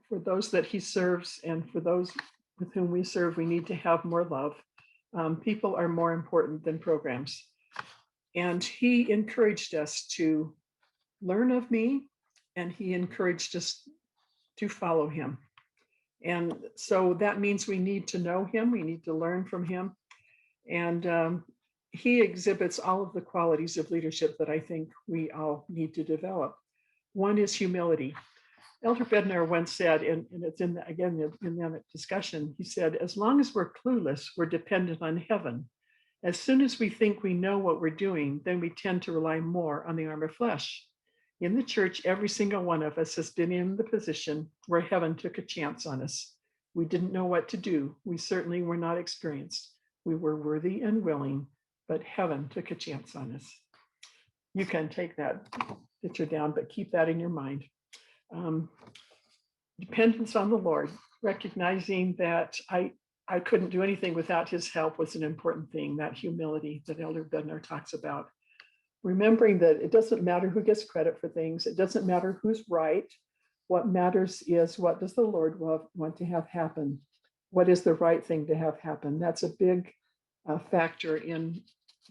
For those that he serves and for those with whom we serve, we need to have more love. People are more important than programs. And he encouraged us to learn of me, and he encouraged us to follow him. And so that means we need to know him, we need to learn from him. And he exhibits all of the qualities of leadership that I think we all need to develop. One is humility. Elder Bednar once said, and it's in that discussion, he said, as long as we're clueless, we're dependent on heaven. As soon as we think we know what we're doing, then we tend to rely more on the arm of flesh. In the church, every single one of us has been in the position where heaven took a chance on us. We didn't know what to do. We certainly were not experienced. We were worthy and willing, but heaven took a chance on us. You can take that picture down, but keep that in your mind. Dependence on the Lord, recognizing that I couldn't do anything without his help was an important thing, that humility that Elder Bednar talks about. Remembering that it doesn't matter who gets credit for things. It doesn't matter who's right. What matters is, what does the Lord want to have happen? What is the right thing to have happen? That's a big factor in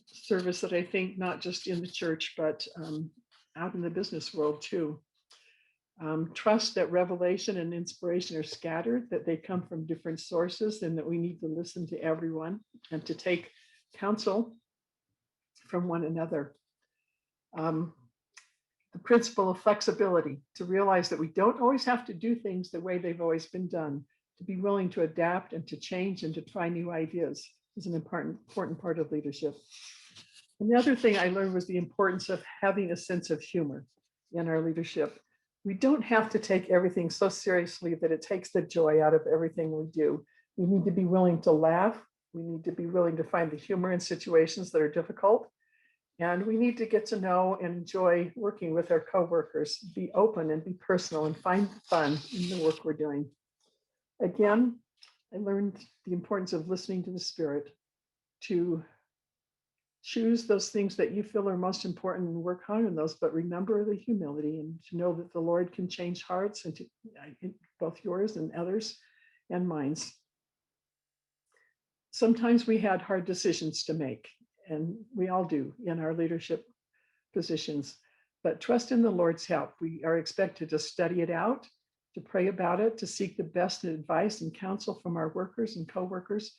service that I think not just in the church, but out in the business world too. Trust that revelation and inspiration are scattered, that they come from different sources, and that we need to listen to everyone and to take counsel from one another. The principle of flexibility, to realize that we don't always have to do things the way they've always been done, to be willing to adapt and to change and to try new ideas is an important part of leadership. And the other thing I learned was the importance of having a sense of humor in our leadership. We don't have to take everything so seriously that it takes the joy out of everything we do. We need to be willing to laugh. We need to be willing to find the humor in situations that are difficult. And we need to get to know and enjoy working with our coworkers, be open and be personal and find fun in the work we're doing. Again, I learned the importance of listening to the Spirit, to choose those things that you feel are most important and work hard on those, but remember the humility and to know that the Lord can change hearts, and both yours and others and mine. sometimes we had hard decisions to make, and we all do in our leadership positions. But trust in the Lord's help. We are expected to study it out, to pray about it, to seek the best advice and counsel from our workers and co-workers,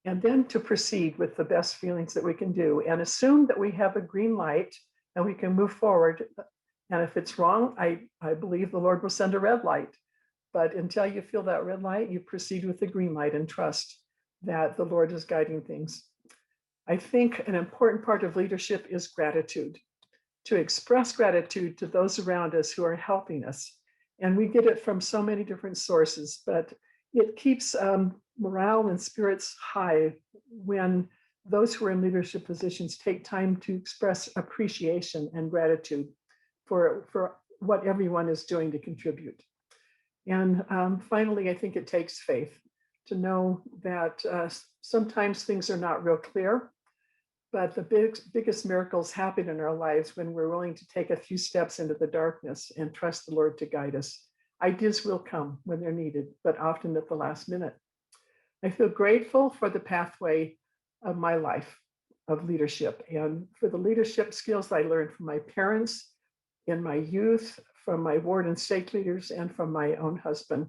and then to proceed with the best feelings that we can do and assume that we have a green light and we can move forward. And if it's wrong, I believe the Lord will send a red light. But until you feel that red light, you proceed with the green light and trust that the Lord is guiding things. I think an important part of leadership is gratitude, to express gratitude to those around us who are helping us. And we get it from so many different sources, but it keeps morale and spirits high when those who are in leadership positions take time to express appreciation and gratitude for what everyone is doing to contribute. And finally, I think it takes faith to know that sometimes things are not real clear, but the biggest miracles happen in our lives when we're willing to take a few steps into the darkness and trust the Lord to guide us. Ideas will come when they're needed, but often at the last minute. I feel grateful for the pathway of my life of leadership and for the leadership skills I learned from my parents in my youth, from my ward and stake leaders, and from my own husband.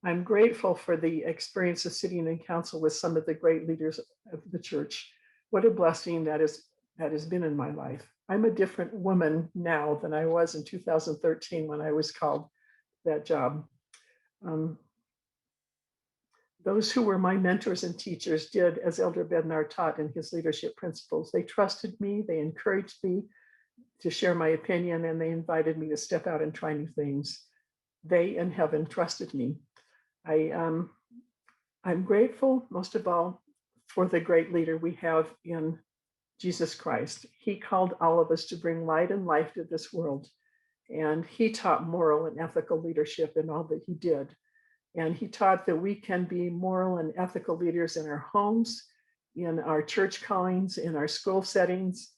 I'm grateful for the experience of sitting in council with some of the great leaders of the church. What a blessing that has been in my life. I'm a different woman now than I was in 2013 when I was called that job. Those who were my mentors and teachers did as Elder Bednar taught in his leadership principles. They trusted me, they encouraged me to share my opinion, and they invited me to step out and try new things. They in heaven trusted me. I'm grateful, most of all, for the great leader we have in Jesus Christ. He called all of us to bring light and life to this world. And he taught moral and ethical leadership in all that he did. And he taught that we can be moral and ethical leaders in our homes, in our church callings, in our school settings,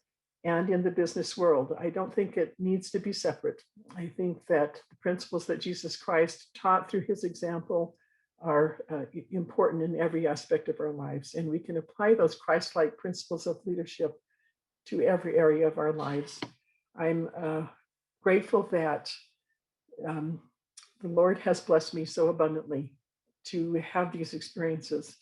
and in the business world. I don't think it needs to be separate. I think that the principles that Jesus Christ taught through his example are important in every aspect of our lives. And we can apply those Christ-like principles of leadership to every area of our lives. I'm grateful that the Lord has blessed me so abundantly to have these experiences.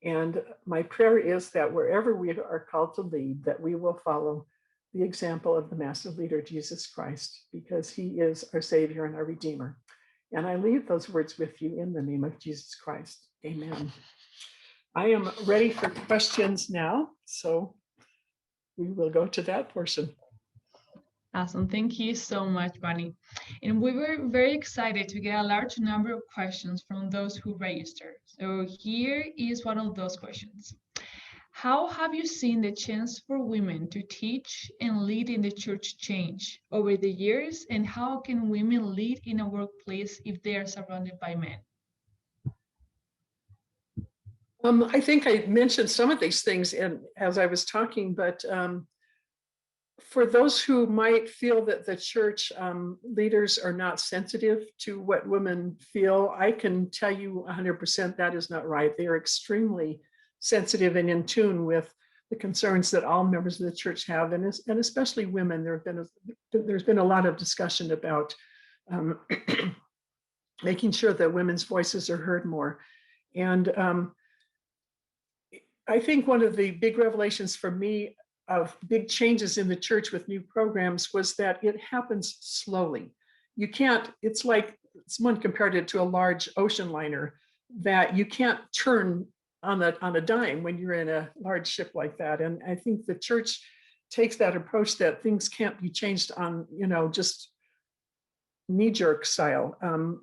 And my prayer is that wherever we are called to lead, that we will follow the example of the master leader, Jesus Christ, because he is our Savior and our Redeemer. And I leave those words with you in the name of Jesus Christ. Amen. I am ready for questions now, so we will go to that portion. Awesome. Thank you so much, Bonnie. And we were very excited to get a large number of questions from those who registered. So here is one of those questions. How have you seen the chance for women to teach and lead in the church change over the years? And how can women lead in a workplace if they are surrounded by men? I think I mentioned some of these things as I was talking, but for those who might feel that the church leaders are not sensitive to what women feel, I can tell you 100% that is not right. They are extremely sensitive and in tune with the concerns that all members of the church have, and especially women. There's been a lot of discussion about making sure that women's voices are heard more. And I think one of the big revelations for me of big changes in the church with new programs was that it happens slowly. You can't, it's like someone compared it to a large ocean liner that you can't turn on a dime when you're in a large ship like that. And I think the church takes that approach that things can't be changed on, just knee-jerk style.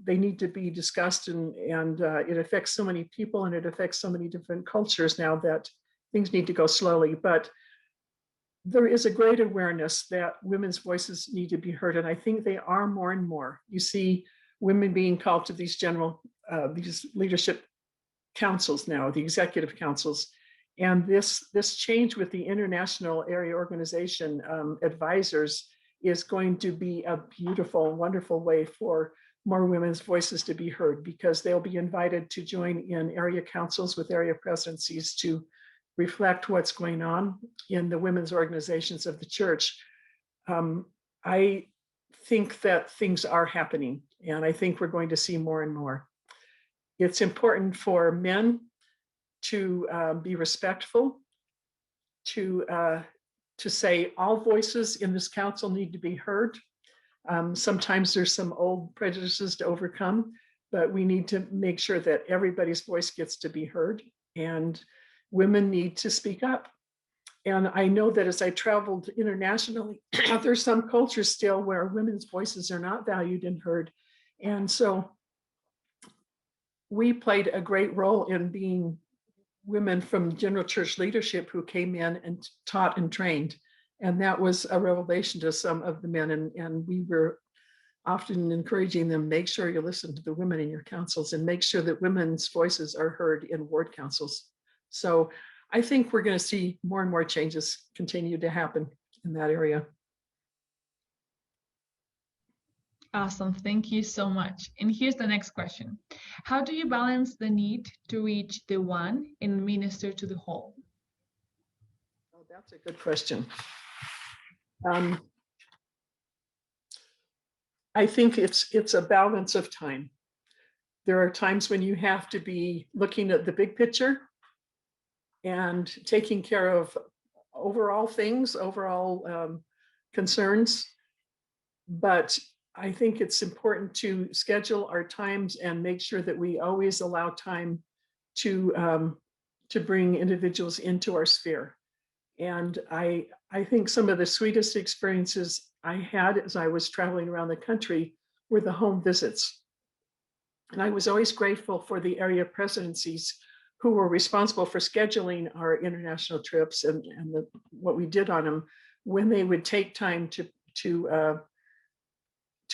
They need to be discussed, and it affects so many people and it affects so many different cultures now that things need to go slowly. But there is a great awareness that women's voices need to be heard, and I think they are more and more. You see women being called to these these leadership councils now, the executive councils, and this change with the International Area Organization advisors is going to be a beautiful, wonderful way for more women's voices to be heard, because they'll be invited to join in area councils with area presidencies to reflect what's going on in the women's organizations of the church. I think that things are happening, and I think we're going to see more and more. It's important for men to be respectful, to say all voices in this council need to be heard. Sometimes there's some old prejudices to overcome, but we need to make sure that everybody's voice gets to be heard, and women need to speak up. And I know that as I traveled internationally, there's some cultures still where women's voices are not valued and heard. And so we played a great role in being women from general church leadership who came in and taught and trained. And that was a revelation to some of the men. And we were often encouraging them, make sure you listen to the women in your councils and make sure that women's voices are heard in ward councils. So I think we're going to see more and more changes continue to happen in that area. Awesome. Thank you so much. And here's the next question. How do you balance the need to reach the one and minister to the whole? Oh, that's a good question. I think it's a balance of time. There are times when you have to be looking at the big picture and taking care of overall things, overall concerns. But I think it's important to schedule our times and make sure that we always allow time to bring individuals into our sphere. And I think some of the sweetest experiences I had as I was traveling around the country were the home visits. And I was always grateful for the area presidencies who were responsible for scheduling our international trips and what we did on them, when they would take time to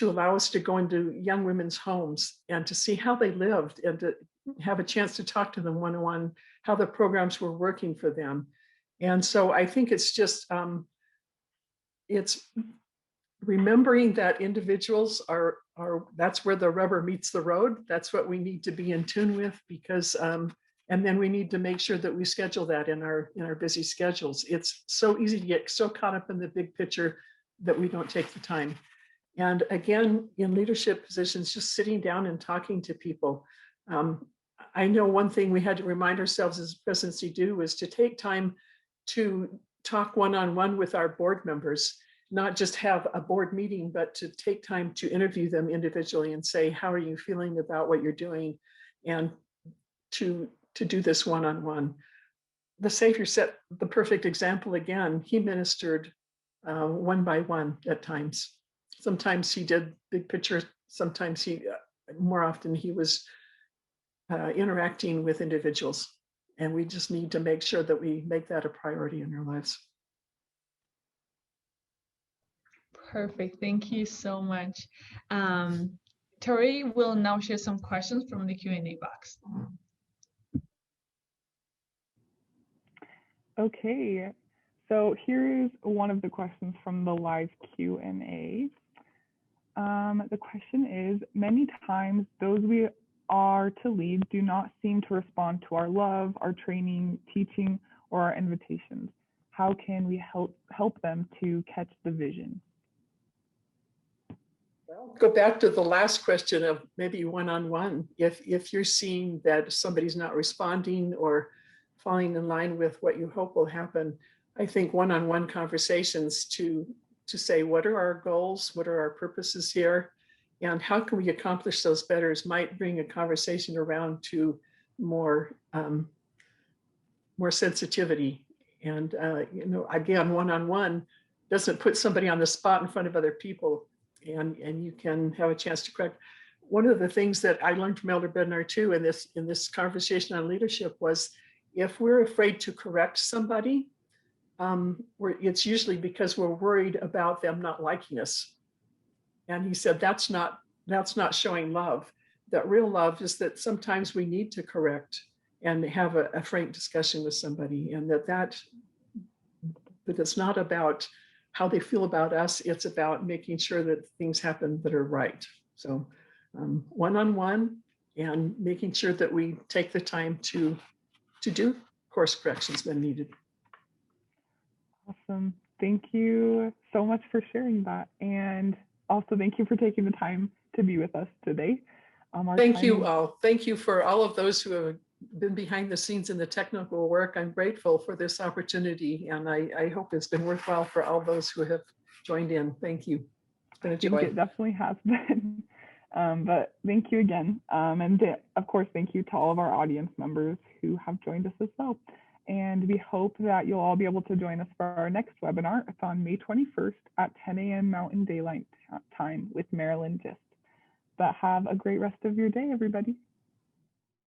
allow us to go into young women's homes and to see how they lived and to have a chance to talk to them one-on-one, how the programs were working for them. And so I think it's just, it's remembering that individuals are that's where the rubber meets the road. That's what we need to be in tune with, because, and then we need to make sure that we schedule that in our busy schedules. It's so easy to get so caught up in the big picture that we don't take the time. And again, in leadership positions, just sitting down and talking to people. I know one thing we had to remind ourselves as presidency do was to take time to talk one-on-one with our board members, not just have a board meeting, but to take time to interview them individually and say, how are you feeling about what you're doing? And to do this one-on-one. The Savior set the perfect example again. He ministered one by one at times. Sometimes he did big picture, sometimes more often he was interacting with individuals. And we just need to make sure that we make that a priority in our lives. Perfect. Thank you so much. Tori will now share some questions from the Q&A box. Okay, so here's one of the questions from the live Q&A. The question is, many times those we are to lead do not seem to respond to our love, our training, teaching, or our invitations. How can we help them to catch the vision? Well, go back to the last question of maybe one-on-one. If you're seeing that somebody's not responding or falling in line with what you hope will happen, I think one-on-one conversations to say, what are our goals? What are our purposes here? And how can we accomplish those better might bring a conversation around to more sensitivity. And, again, one-on-one doesn't put somebody on the spot in front of other people, and you can have a chance to correct. One of the things that I learned from Elder Bednar too in this conversation on leadership was, if we're afraid to correct somebody, it's usually because we're worried about them not liking us. And he said, that's not showing love. That real love is that sometimes we need to correct and have a frank discussion with somebody, and that it's not about how they feel about us. It's about making sure that things happen that are right. So one-on-one and making sure that we take the time to do course corrections when needed. Awesome. Thank you so much for sharing that. And also thank you for taking the time to be with us today. Thank you all. Thank you for all of those who have been behind the scenes in the technical work. I'm grateful for this opportunity, and I hope it's been worthwhile for all those who have joined in. Thank you. It's been a joy. It definitely has been. But thank you again. And of course, thank you to all of our audience members who have joined us as well. And we hope that you'll all be able to join us for our next webinar. It's on May 21st at 10 a.m. Mountain Daylight Time with Marilyn Gist. But have a great rest of your day, everybody.